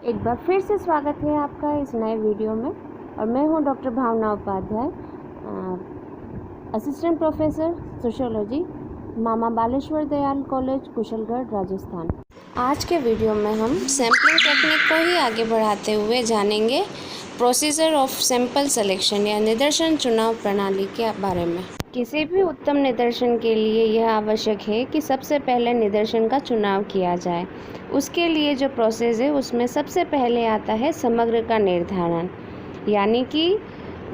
एक बार फिर से स्वागत है आपका इस नए वीडियो में। और मैं हूं डॉक्टर भावना उपाध्याय, असिस्टेंट प्रोफेसर सोशियोलॉजी, मामा बालेश्वर दयाल कॉलेज, कुशलगढ़, राजस्थान। आज के वीडियो में हम सैम्पलिंग टेक्निक को ही आगे बढ़ाते हुए जानेंगे प्रोसीजर ऑफ सैंपल सिलेक्शन या निदर्शन चुनाव प्रणाली के बारे में। किसी भी उत्तम निदर्शन के लिए यह आवश्यक है कि सबसे पहले निदर्शन का चुनाव किया जाए। उसके लिए जो प्रोसेस है उसमें सबसे पहले आता है समग्र का निर्धारण, यानी कि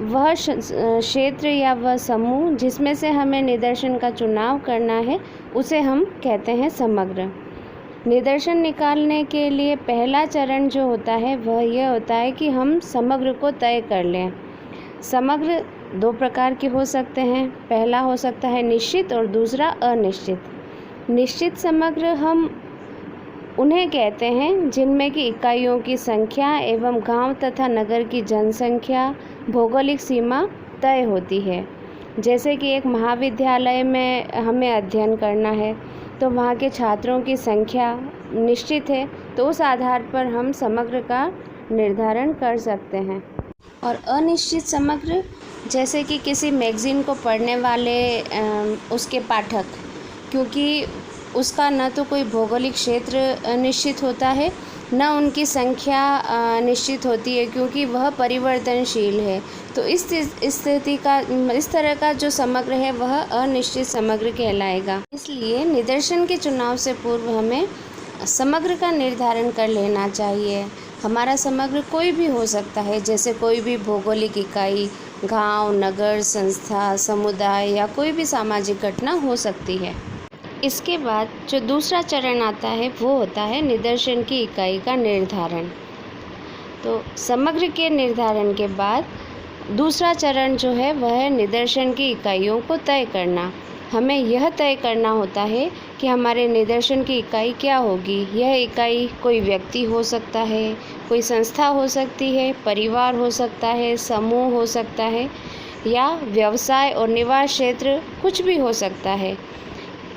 वह क्षेत्र या वह समूह जिसमें से हमें निदर्शन का चुनाव करना है उसे हम कहते हैं समग्र। निदर्शन निकालने के लिए पहला चरण जो होता है वह यह होता है कि हम समग्र को तय कर लें। समग्र दो प्रकार के हो सकते हैं। पहला हो सकता है निश्चित और दूसरा अनिश्चित। निश्चित समग्र हम उन्हें कहते हैं जिनमें की इकाइयों की संख्या एवं गांव तथा नगर की जनसंख्या, भौगोलिक सीमा तय होती है। जैसे कि एक महाविद्यालय में हमें अध्ययन करना है तो वहाँ के छात्रों की संख्या निश्चित है, तो उस आधार पर हम समग्र का निर्धारण कर सकते हैं। और अनिश्चित समग्र जैसे कि किसी मैगज़ीन को पढ़ने वाले उसके पाठक, क्योंकि उसका न तो कोई भौगोलिक क्षेत्र निश्चित होता है न उनकी संख्या निश्चित होती है, क्योंकि वह परिवर्तनशील है। तो इस तरह का जो समग्र है वह अनिश्चित समग्र कहलाएगा। इसलिए निदर्शन के चुनाव से पूर्व हमें समग्र का निर्धारण कर लेना चाहिए। हमारा समग्र कोई भी हो सकता है, जैसे कोई भी भौगोलिक इकाई, गांव, नगर, संस्था, समुदाय या कोई भी सामाजिक घटना हो सकती है। इसके बाद जो दूसरा चरण आता है वो होता है निदर्शन की इकाई का निर्धारण। तो समग्र के निर्धारण के बाद दूसरा चरण जो है वह है निदर्शन की इकाइयों को तय करना। हमें यह तय करना होता है कि हमारे निदर्शन की इकाई क्या होगी। यह इकाई कोई व्यक्ति हो सकता है, कोई संस्था हो सकती है, परिवार हो सकता है, समूह हो सकता है या व्यवसाय और निवास क्षेत्र कुछ भी हो सकता है।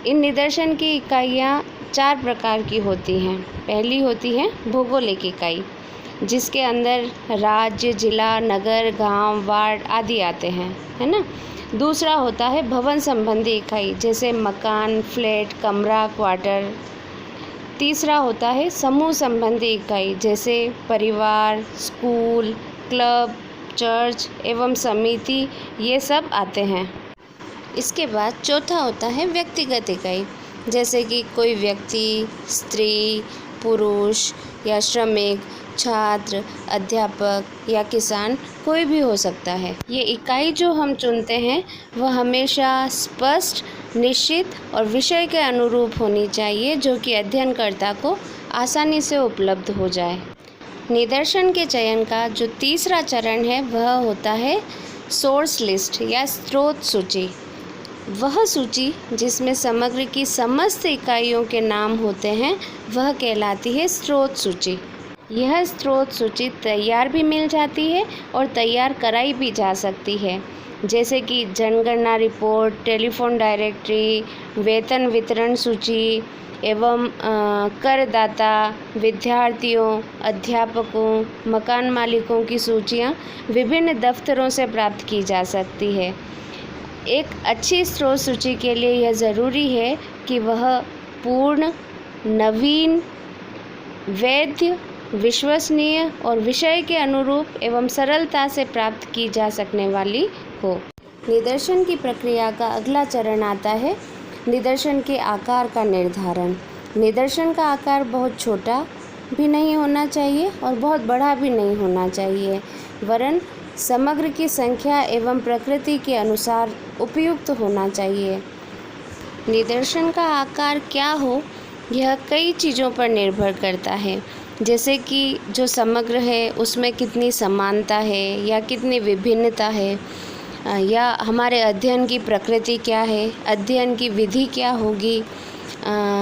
इन निदर्शन की इकाइयाँ 4 प्रकार की होती हैं। पहली होती है भौगोलिक इकाई, जिसके अंदर राज्य, जिला, नगर, गांव, वार्ड आदि आते हैं, है ना। दूसरा होता है भवन संबंधी इकाई, जैसे मकान, फ्लैट, कमरा, क्वार्टर। तीसरा होता है समूह संबंधी इकाई, जैसे परिवार, स्कूल, क्लब, चर्च एवं समिति, ये सब आते हैं। इसके बाद चौथा होता है व्यक्तिगत इकाई, जैसे कि कोई व्यक्ति, स्त्री, पुरुष या श्रमिक, छात्र, अध्यापक या किसान, कोई भी हो सकता है। ये इकाई जो हम चुनते हैं वह हमेशा स्पष्ट, निश्चित और विषय के अनुरूप होनी चाहिए, जो कि अध्ययनकर्ता को आसानी से उपलब्ध हो जाए। निदर्शन के चयन का जो तीसरा चरण है वह होता है सोर्स लिस्ट या स्रोत सूची। वह सूची जिसमें समग्र की समस्त इकाइयों के नाम होते हैं वह कहलाती है स्रोत सूची। यह स्रोत सूची तैयार भी मिल जाती है और तैयार कराई भी जा सकती है, जैसे कि जनगणना रिपोर्ट, टेलीफोन डायरेक्टरी, वेतन वितरण सूची एवं करदाता, विद्यार्थियों, अध्यापकों, मकान मालिकों की सूचियाँ विभिन्न दफ्तरों से प्राप्त की जा सकती है। एक अच्छी स्रोत सूची के लिए यह ज़रूरी है कि वह पूर्ण, नवीन, वैध, विश्वसनीय और विषय के अनुरूप एवं सरलता से प्राप्त की जा सकने वाली हो। निदर्शन की प्रक्रिया का अगला चरण आता है निदर्शन के आकार का निर्धारण। निदर्शन का आकार बहुत छोटा भी नहीं होना चाहिए और बहुत बड़ा भी नहीं होना चाहिए, वरन समग्र की संख्या एवं प्रकृति के अनुसार उपयुक्त होना चाहिए। निदर्शन का आकार क्या हो यह कई चीज़ों पर निर्भर करता है, जैसे कि जो समग्र है उसमें कितनी समानता है या कितनी विभिन्नता है, या हमारे अध्ययन की प्रकृति क्या है, अध्ययन की विधि क्या होगी,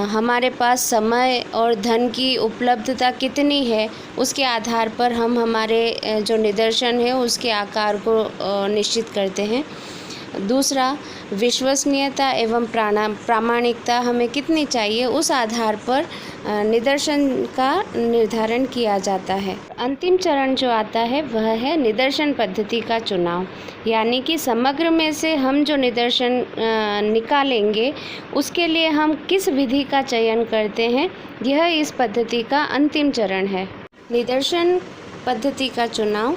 हमारे पास समय और धन की उपलब्धता कितनी है, उसके आधार पर हम हमारे जो निदर्शन है उसके आकार को निश्चित करते हैं। दूसरा, विश्वसनीयता एवं प्रामाणिकता हमें कितनी चाहिए, उस आधार पर निदर्शन का निर्धारण किया जाता है। अंतिम चरण जो आता है वह है निदर्शन पद्धति का चुनाव, यानी कि समग्र में से हम जो निदर्शन निकालेंगे उसके लिए हम किस विधि का चयन करते हैं, यह इस पद्धति का अंतिम चरण है। निदर्शन पद्धति का चुनाव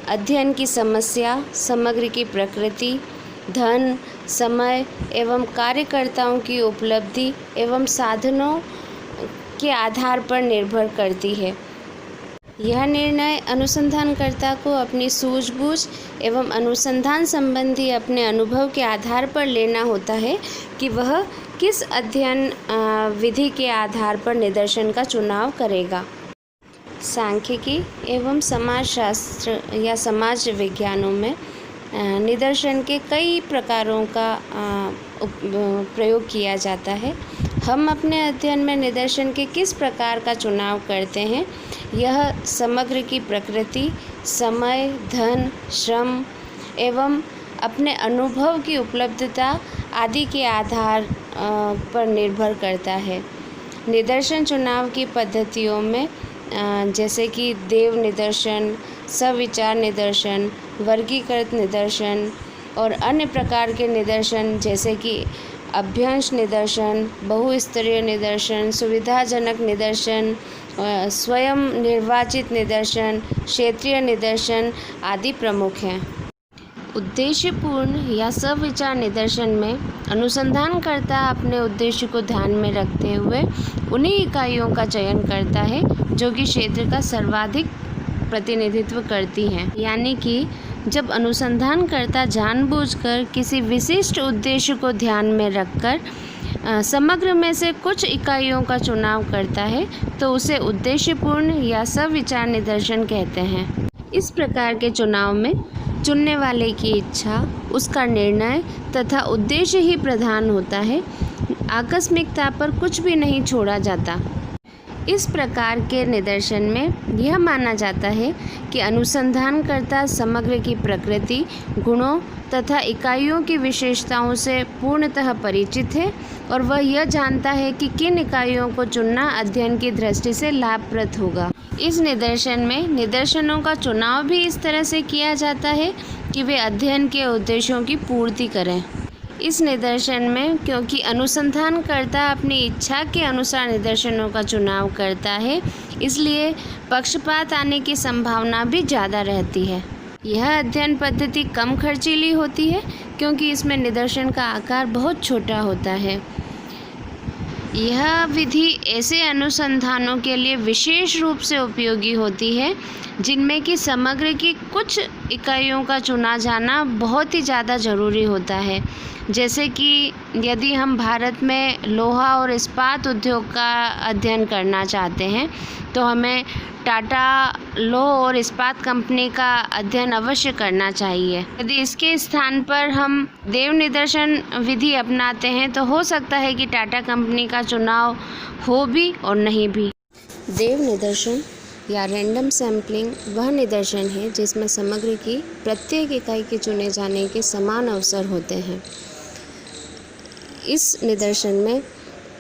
अध्ययन की समस्या, समग्र की प्रकृति, धन, समय एवं कार्यकर्ताओं की उपलब्धि एवं साधनों के आधार पर निर्भर करती है। यह निर्णय अनुसंधानकर्ता को अपनी सूझबूझ एवं अनुसंधान संबंधी अपने अनुभव के आधार पर लेना होता है कि वह किस अध्ययन विधि के आधार पर निदर्शन का चुनाव करेगा। सांख्यिकी एवं समाजशास्त्र या समाज विज्ञानों में निदर्शन के कई प्रकारों का प्रयोग किया जाता है। हम अपने अध्ययन में निदर्शन के किस प्रकार का चुनाव करते हैं, यह समग्र की प्रकृति, समय, धन, श्रम एवं अपने अनुभव की उपलब्धता आदि के आधार पर निर्भर करता है। निदर्शन चुनाव की पद्धतियों में जैसे कि देव निदर्शन, सविचार निदर्शन, वर्गीकृत निदर्शन और अन्य प्रकार के निदर्शन जैसे कि अभ्यंश निदर्शन, बहुस्तरीय निदर्शन, सुविधाजनक निदर्शन, स्वयं निर्वाचित निदर्शन, क्षेत्रीय निदर्शन आदि प्रमुख हैं। उद्देश्यपूर्ण या सविचार निदर्शन में अनुसंधानकर्ता अपने उद्देश्य को ध्यान में रखते हुए उन्हीं इकाइयों का चयन करता है जो कि क्षेत्र का सर्वाधिक प्रतिनिधित्व करती हैं। यानी कि जब अनुसंधानकर्ता जानबूझकर किसी विशिष्ट उद्देश्य को ध्यान में रखकर समग्र में से कुछ इकाइयों का चुनाव करता है तो उसे उद्देश्यपूर्ण या सविचार निदर्शन कहते हैं। इस प्रकार के चुनाव में चुनने वाले की इच्छा, उसका निर्णय तथा उद्देश्य ही प्रधान होता है। आकस्मिकता पर कुछ भी नहीं छोड़ा जाता। इस प्रकार के निदर्शन में यह माना जाता है कि अनुसंधानकर्ता समग्र की प्रकृति, गुणों तथा इकाइयों की विशेषताओं से पूर्णतः परिचित है और वह यह जानता है कि किन इकाइयों को चुनना अध्ययन की दृष्टि से लाभप्रद होगा। इस निदर्शन में निदर्शनों का चुनाव भी इस तरह से किया जाता है कि वे अध्ययन के उद्देश्यों की पूर्ति करें। इस निदर्शन में क्योंकि अनुसंधानकर्ता अपनी इच्छा के अनुसार निदर्शनों का चुनाव करता है, इसलिए पक्षपात आने की संभावना भी ज़्यादा रहती है। यह अध्ययन पद्धति कम खर्चीली होती है क्योंकि इसमें निदर्शन का आकार बहुत छोटा होता है। यह विधि ऐसे अनुसंधानों के लिए विशेष रूप से उपयोगी होती है जिनमें कि समग्र की कुछ इकाइयों का चुना जाना बहुत ही ज़्यादा ज़रूरी होता है। जैसे कि यदि हम भारत में लोहा और इस्पात उद्योग का अध्ययन करना चाहते हैं तो हमें टाटा लोह और इस्पात कंपनी का अध्ययन अवश्य करना चाहिए। यदि इसके स्थान पर हम देव निदर्शन विधि अपनाते हैं तो हो सकता है कि टाटा कंपनी का चुनाव हो भी और नहीं भी। देव निदर्शन या रैंडम सैम्पलिंग वह निदर्शन है जिसमें समग्र की प्रत्येक इकाई के चुने जाने के समान अवसर होते हैं। इस निदर्शन में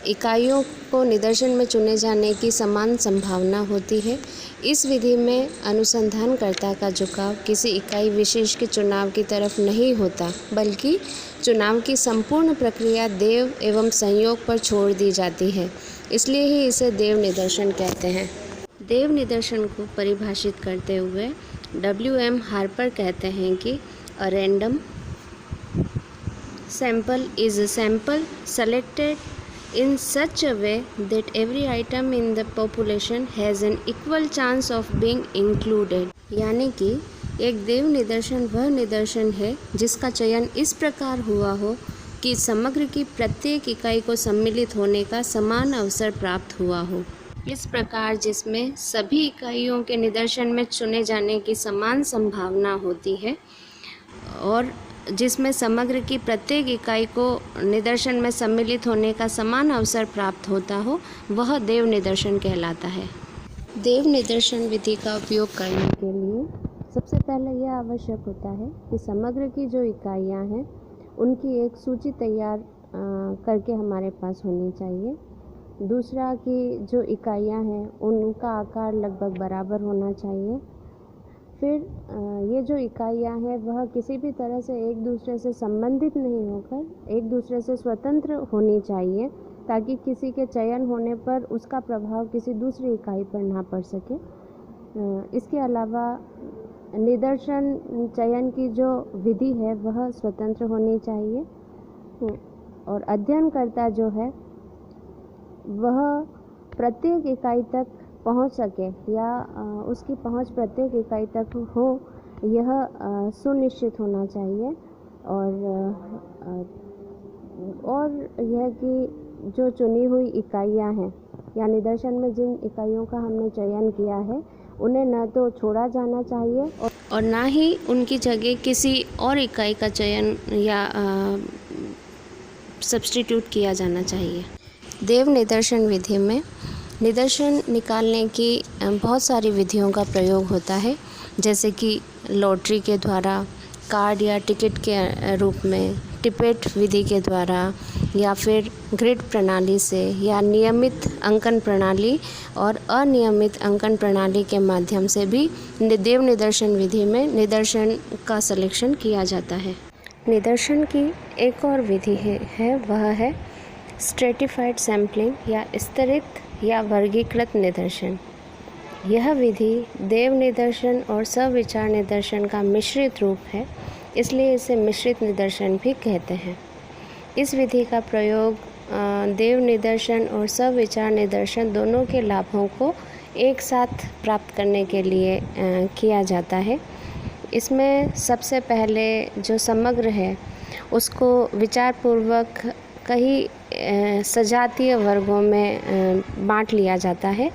इकाइयों को निदर्शन में चुने जाने की समान संभावना होती है। इस विधि में अनुसंधानकर्ता का झुकाव किसी इकाई विशेष के चुनाव की तरफ नहीं होता, बल्कि चुनाव की संपूर्ण प्रक्रिया देव एवं संयोग पर छोड़ दी जाती है। इसलिए ही इसे देव निदर्शन कहते हैं। देव निदर्शन को परिभाषित करते हुए W.M. हार्पर कहते हैं कि a random sample is a sample selected in such a way that every item in the population has an equal chance of being included। यानी कि एक देव निदर्शन वह निदर्शन है जिसका चयन इस प्रकार हुआ हो कि समग्र की प्रत्येक इकाई को सम्मिलित होने का समान अवसर प्राप्त हुआ हो। इस प्रकार जिसमें सभी इकाइयों के निदर्शन में चुने जाने की समान संभावना होती है और जिसमें समग्र की प्रत्येक इकाई को निदर्शन में सम्मिलित होने का समान अवसर प्राप्त होता हो, वह देव निदर्शन कहलाता है। देव निदर्शन विधि का उपयोग करने के लिए सबसे पहले यह आवश्यक होता है कि समग्र की जो इकाइयाँ हैं उनकी एक सूची तैयार करके हमारे पास होनी चाहिए। दूसरा कि जो इकाइयाँ हैं उनका आकार लगभग बराबर होना चाहिए। फिर ये जो इकाइयाँ हैं वह किसी भी तरह से एक दूसरे से संबंधित नहीं होकर एक दूसरे से स्वतंत्र होनी चाहिए, ताकि किसी के चयन होने पर उसका प्रभाव किसी दूसरी इकाई पर ना पड़ सके। इसके अलावा निदर्शन चयन की जो विधि है वह स्वतंत्र होनी चाहिए और अध्ययनकर्ता जो है वह प्रत्येक इकाई तक पहुंच सके या उसकी पहुंच प्रत्येक इकाई तक हो, यह सुनिश्चित होना चाहिए। और यह कि जो चुनी हुई इकाइयां हैं या निदर्शन में जिन इकाइयों का हमने चयन किया है उन्हें न तो छोड़ा जाना चाहिए और ना ही उनकी जगह किसी और इकाई का चयन या सब्स्टिट्यूट किया जाना चाहिए। देव निदर्शन विधि में निदर्शन निकालने की बहुत सारी विधियों का प्रयोग होता है, जैसे कि लॉटरी के द्वारा, कार्ड या टिकट के रूप में, टिपेट विधि के द्वारा, या फिर ग्रिड प्रणाली से, या नियमित अंकन प्रणाली और अनियमित अंकन प्रणाली के माध्यम से भी देव निदर्शन विधि में निदर्शन का सिलेक्शन किया जाता है। निदर्शन की एक और विधि है वह है स्ट्रेटिफाइड सैम्पलिंग या स्तरित या वर्गीकृत निदर्शन। यह विधि देव निदर्शन और सविचार निदर्शन का मिश्रित रूप है, इसलिए इसे मिश्रित निदर्शन भी कहते हैं। इस विधि का प्रयोग देव निदर्शन और सविचार निदर्शन दोनों के लाभों को एक साथ प्राप्त करने के लिए किया जाता है। इसमें सबसे पहले जो समग्र है उसको विचारपूर्वक कई सजातीय वर्गों में बांट लिया जाता है।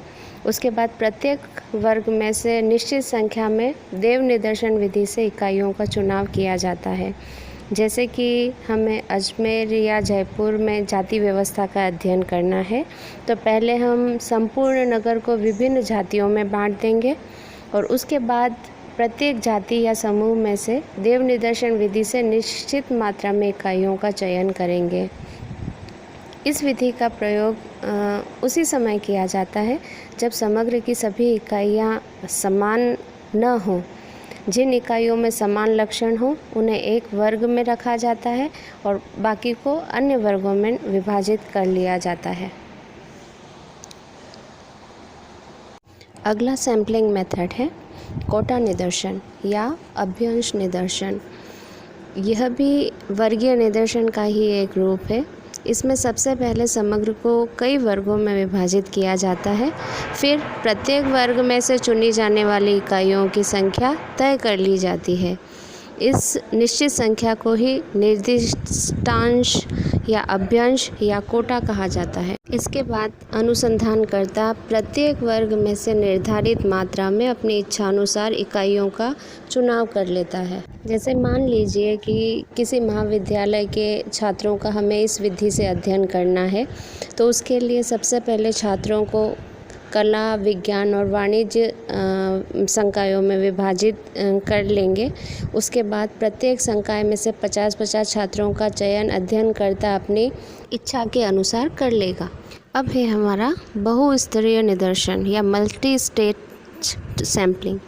उसके बाद प्रत्येक वर्ग में से निश्चित संख्या में देव निदर्शन विधि से इकाइयों का चुनाव किया जाता है। जैसे कि हमें अजमेर या जयपुर में जाति व्यवस्था का अध्ययन करना है, तो पहले हम संपूर्ण नगर को विभिन्न जातियों में बांट देंगे और उसके बाद प्रत्येक जाति या समूह में से देव निदर्शन विधि से निश्चित मात्रा में इकाइयों का चयन करेंगे। इस विधि का प्रयोग उसी समय किया जाता है जब समग्र की सभी इकाइयाँ समान न हों। जिन इकाइयों में समान लक्षण हो उन्हें एक वर्ग में रखा जाता है और बाकी को अन्य वर्गों में विभाजित कर लिया जाता है। अगला सैम्पलिंग मेथड है कोटा निदर्शन या अभ्यंश निदर्शन। यह भी वर्गीय निदर्शन का ही एक रूप है। इसमें सबसे पहले समग्र को कई वर्गों में विभाजित किया जाता है, फिर प्रत्येक वर्ग में से चुनी जाने वाली इकाइयों की संख्या तय कर ली जाती है। इस निश्चित संख्या को ही निर्दिष्टांश या अभ्यंश या कोटा कहा जाता है। इसके बाद अनुसंधानकर्ता प्रत्येक वर्ग में से निर्धारित मात्रा में अपनी इच्छानुसार इकाइयों का चुनाव कर लेता है। जैसे मान लीजिए कि किसी महाविद्यालय के छात्रों का हमें इस विधि से अध्ययन करना है, तो उसके लिए सबसे पहले छात्रों को कला, विज्ञान और वाणिज्य संकायों में विभाजित कर लेंगे। उसके बाद प्रत्येक संकाय में से 50-50 छात्रों का चयन अध्ययनकर्ता अपनी इच्छा के अनुसार कर लेगा। अब है हमारा बहुस्तरीय निदर्शन या मल्टी स्टेज सैम्पलिंग।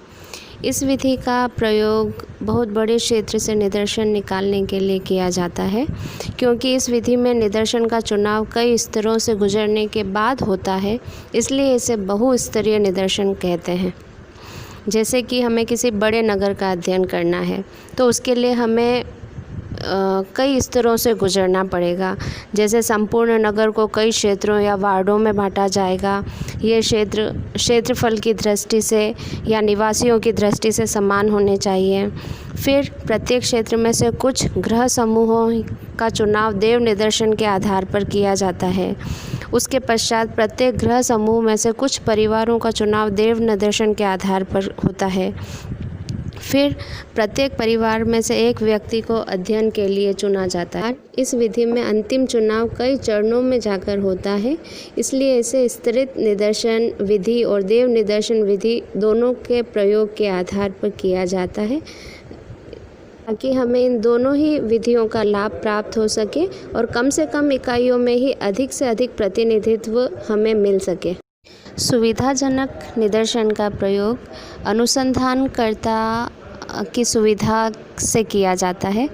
इस विधि का प्रयोग बहुत बड़े क्षेत्र से निदर्शन निकालने के लिए किया जाता है, क्योंकि इस विधि में निदर्शन का चुनाव कई स्तरों से गुजरने के बाद होता है, इसलिए इसे बहुस्तरीय निदर्शन कहते हैं। जैसे कि हमें किसी बड़े नगर का अध्ययन करना है, तो उसके लिए हमें कई स्तरों से गुजरना पड़ेगा। जैसे संपूर्ण नगर को कई क्षेत्रों या वार्डों में बांटा जाएगा। ये क्षेत्रफल की दृष्टि से या निवासियों की दृष्टि से समान होने चाहिए। फिर प्रत्येक क्षेत्र में से कुछ गृह समूहों का चुनाव देव निदर्शन के आधार पर किया जाता है। उसके पश्चात प्रत्येक गृह समूह में से कुछ परिवारों का चुनाव देव निदर्शन के आधार पर होता है। फिर प्रत्येक परिवार में से एक व्यक्ति को अध्ययन के लिए चुना जाता है। इस विधि में अंतिम चुनाव कई चरणों में जाकर होता है, इसलिए इसे स्तरित निदर्शन विधि और देव निदर्शन विधि दोनों के प्रयोग के आधार पर किया जाता है, ताकि हमें इन दोनों ही विधियों का लाभ प्राप्त हो सके और कम से कम इकाइयों में ही अधिक से अधिक प्रतिनिधित्व हमें मिल सके। सुविधाजनक निदर्शन का प्रयोग अनुसंधानकर्ता की सुविधा से किया जाता है।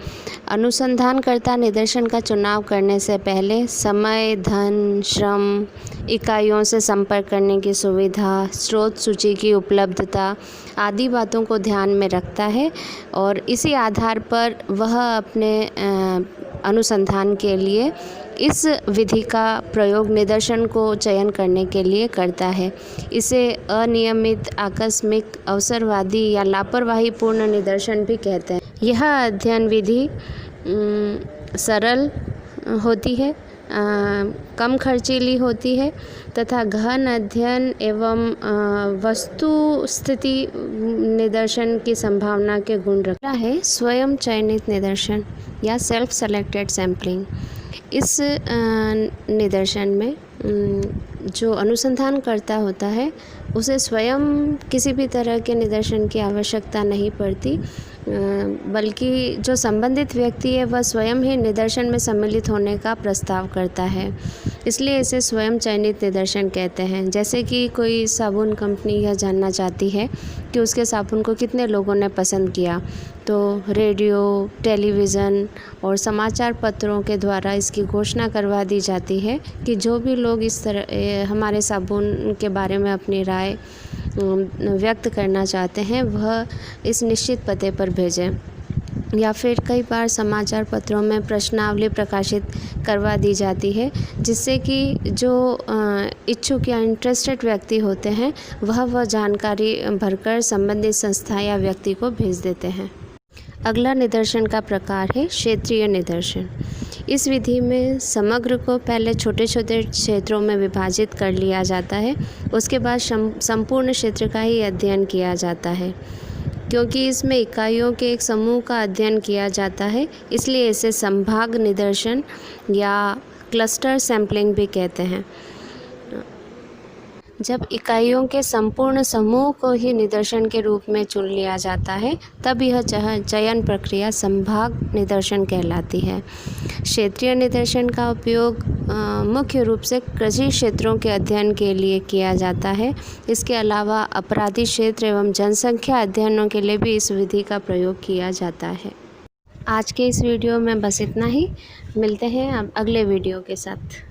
अनुसंधानकर्ता निदर्शन का चुनाव करने से पहले समय, धन, श्रम, इकाइयों से संपर्क करने की सुविधा, स्रोत सूची की उपलब्धता आदि बातों को ध्यान में रखता है और इसी आधार पर वह अपने अनुसंधान के लिए इस विधि का प्रयोग निदर्शन को चयन करने के लिए करता है। इसे अनियमित, आकस्मिक, अवसरवादी या लापरवाहीपूर्ण निदर्शन भी कहते हैं। यह अध्ययन विधि सरल होती है, कम खर्चीली होती है तथा गहन अध्ययन एवं वस्तु स्थिति निदर्शन की संभावना के गुण रखता है। स्वयं चयनित निदर्शन या सेल्फ सेलेक्टेड सैम्पलिंग। इस निदर्शन में जो अनुसंधान करता होता है उसे स्वयं किसी भी तरह के निदर्शन की आवश्यकता नहीं पड़ती, बल्कि जो संबंधित व्यक्ति है वह स्वयं ही निदर्शन में सम्मिलित होने का प्रस्ताव करता है, इसलिए इसे स्वयं चयनित निदर्शन कहते हैं। जैसे कि कोई साबुन कंपनी यह जानना चाहती है कि उसके साबुन को कितने लोगों ने पसंद किया, तो रेडियो, टेलीविज़न और समाचार पत्रों के द्वारा इसकी घोषणा करवा दी जाती है कि जो भी लोग इस तरह हमारे साबुन के बारे में अपनी राय व्यक्त करना चाहते हैं वह इस निश्चित पते पर भेजें। या फिर कई बार समाचार पत्रों में प्रश्नावली प्रकाशित करवा दी जाती है, जिससे कि जो इच्छुक या इंटरेस्टेड व्यक्ति होते हैं वह जानकारी भरकर संबंधित संस्था या व्यक्ति को भेज देते हैं। अगला निदर्शन का प्रकार है क्षेत्रीय निदर्शन। इस विधि में समग्र को पहले छोटे छोटे क्षेत्रों में विभाजित कर लिया जाता है, उसके बाद संपूर्ण क्षेत्र का ही अध्ययन किया जाता है। क्योंकि इसमें इकाइयों के एक समूह का अध्ययन किया जाता है, इसलिए इसे संभाग निदर्शन या क्लस्टर सैम्पलिंग भी कहते हैं। जब इकाइयों के संपूर्ण समूह को ही निदर्शन के रूप में चुन लिया जाता है तब यह चयन प्रक्रिया संभाग निदर्शन कहलाती है। क्षेत्रीय निदर्शन का उपयोग मुख्य रूप से कृषि क्षेत्रों के अध्ययन के लिए किया जाता है। इसके अलावा अपराधी क्षेत्र एवं जनसंख्या अध्ययनों के लिए भी इस विधि का प्रयोग किया जाता है। आज के इस वीडियो में बस इतना ही। मिलते हैं अब अगले वीडियो के साथ।